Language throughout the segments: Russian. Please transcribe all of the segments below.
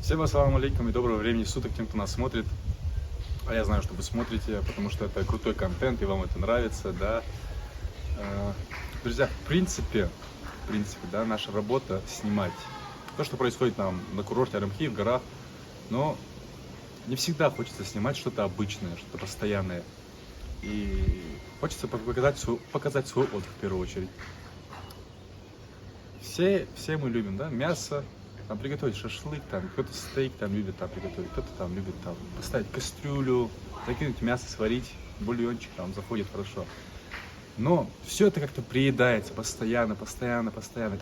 Всем ассаламу алейкум и доброго времени суток тем, кто нас смотрит. А я знаю, что вы смотрите, потому что это крутой контент и вам это нравится, да. Друзья, в принципе, да, наша работа снимать то, что происходит там на курорте Арамхи, в горах, но не всегда хочется снимать что-то обычное, что-то постоянное. И хочется показать свой отдых в первую очередь. Все мы любим, да, мясо, там приготовить шашлык, там кто-то стейк там любит там приготовить, кто-то там любит там поставить кастрюлю, закинуть мясо, сварить, бульончик там заходит хорошо. Но все это как-то приедается постоянно.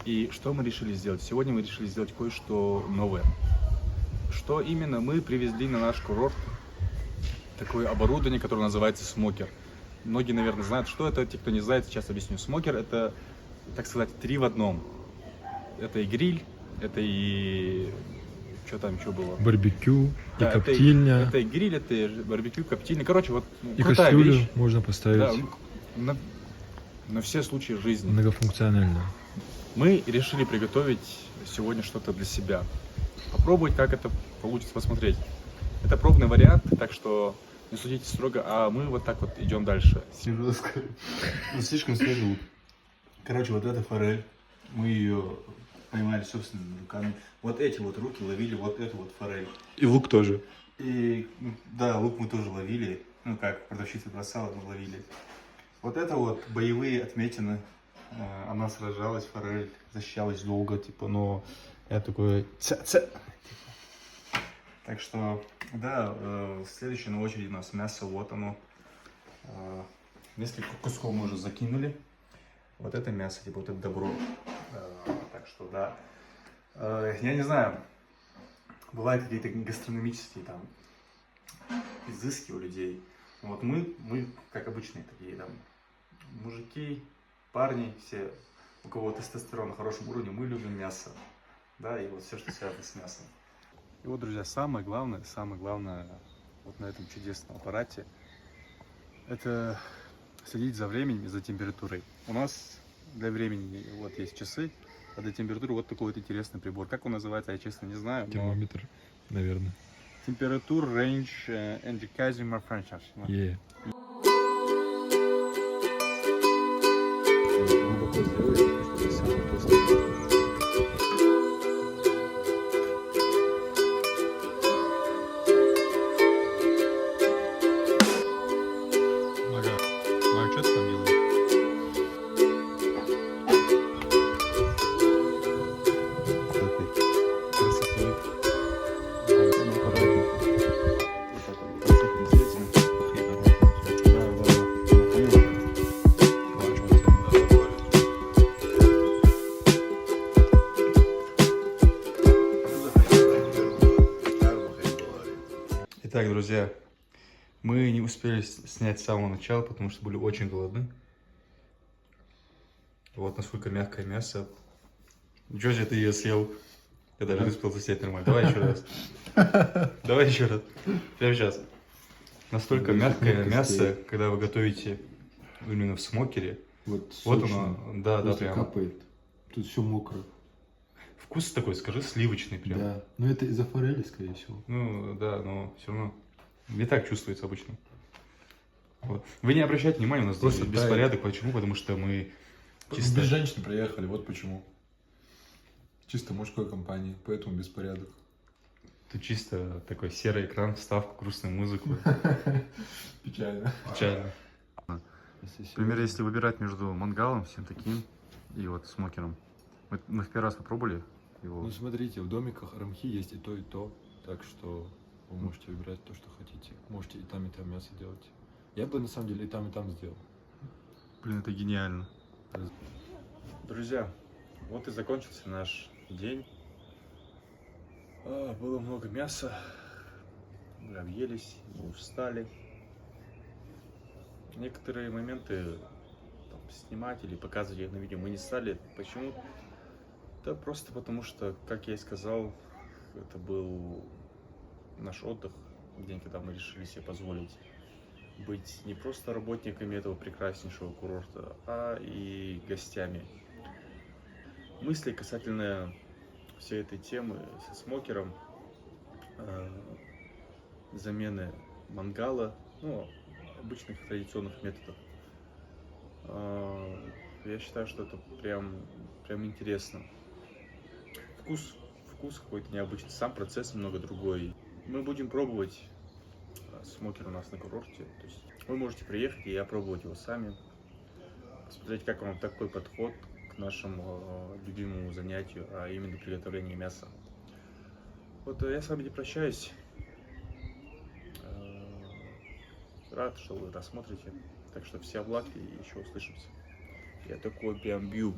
И что мы решили сделать? Сегодня мы решили сделать кое-что новое. Что именно? Мы привезли на наш курорт такое оборудование, которое называется смокер. Многие, наверное, знают, что это. Те, кто не знает, сейчас объясню. Смокер — это, так сказать, 3 в одном. Это и гриль, это и... Что там еще было? Барбекю, Да, и коптильня. Это и гриль, это и барбекю, коптильня. Короче, вот и крутая кастрюлю вещь. можно поставить. Да, на все случаи жизни. Многофункционально. Мы решили приготовить сегодня что-то для себя. Попробовать, как это получится, посмотреть. Это пробный вариант, так что не судите строго, а мы вот так вот идем дальше. Слишком свежий. Короче, вот эта форель, мы ее поймали собственными руками. Вот эти вот руки ловили вот эту вот форель. И лук тоже. И да, лук мы тоже ловили. Ну как, продавщица бросала, мы ловили. Вот это вот боевые отметины. Она сражалась, форель защищалась долго, типа, но я такой... Так что, да, следующее на очереди у нас мясо, вот оно. Несколько кусков мы уже закинули. Вот это мясо, типа, вот это добро. Так что, да. Я не знаю, бывают какие-то гастрономические там изыски у людей. Вот мы как обычные такие там мужики, парни, все, у кого тестостерон на хорошем уровне, мы любим мясо. Да, и вот все, что связано с мясом. И вот, друзья, самое главное вот на этом чудесном аппарате, это следить за временем и за температурой. У нас для времени вот есть часы, а для температуры вот такой вот интересный прибор. Как он называется, я честно не знаю. Термометр, наверное. Температура range indicator franchise. Что ты там делаешь? Итак, друзья, мы не успели снять с самого начала, потому что были очень голодны. Вот насколько мягкое мясо. Ничего себе, ты ее съел. Я даже не успел засесть нормально. Давай еще раз. Давай еще раз. Прямо сейчас. Настолько мягкое мясо, когда вы готовите именно в смокере. Вот оно, да, прям. Капает. Тут все мокро. Вкус такой, скажи, сливочный прям. Да, но это из-за форели, скорее всего. Ну, да, но все равно не так чувствуется обычно. Вот. Вы не обращайте внимания, у нас Просто здесь беспорядок. Почему? Потому что мы чисто... Без женщин приехали, вот почему. Чисто мужской компании, поэтому беспорядок. Тут чисто такой серый экран, вставку, грустную музыку. Печально. Печально. Например, если выбирать между мангалом, всем таким, и вот смокером. Мы в первый раз попробовали его. Ну смотрите, в домиках Арамхи есть и то, так что вы можете выбирать то, что хотите. Можете и там мясо делать. Я бы на самом деле и там сделал. Блин, это гениально. Друзья, вот и закончился наш день. Было много мяса, мы объелись, мы устали. Некоторые моменты там, снимать или показывать их на видео мы не стали. Почему? Да просто потому что, как я и сказал, это был наш отдых, день, когда мы решили себе позволить быть не просто работниками этого прекраснейшего курорта, а и гостями. Мысли касательно всей этой темы со смокером замены мангала, ну, обычных традиционных методов. Я считаю, что это прям интересно. Вкус какой-то необычный, сам процесс немного другой. Мы будем пробовать смокер у нас на курорте. То есть вы можете приехать и опробовать его сами, посмотреть, как вам такой подход к нашему любимому занятию, а именно приготовление мяса. Вот я с вами не прощаюсь. Рад, что вы рассмотрите. Так что всем благ и еще услышимся. Я такой прям бью.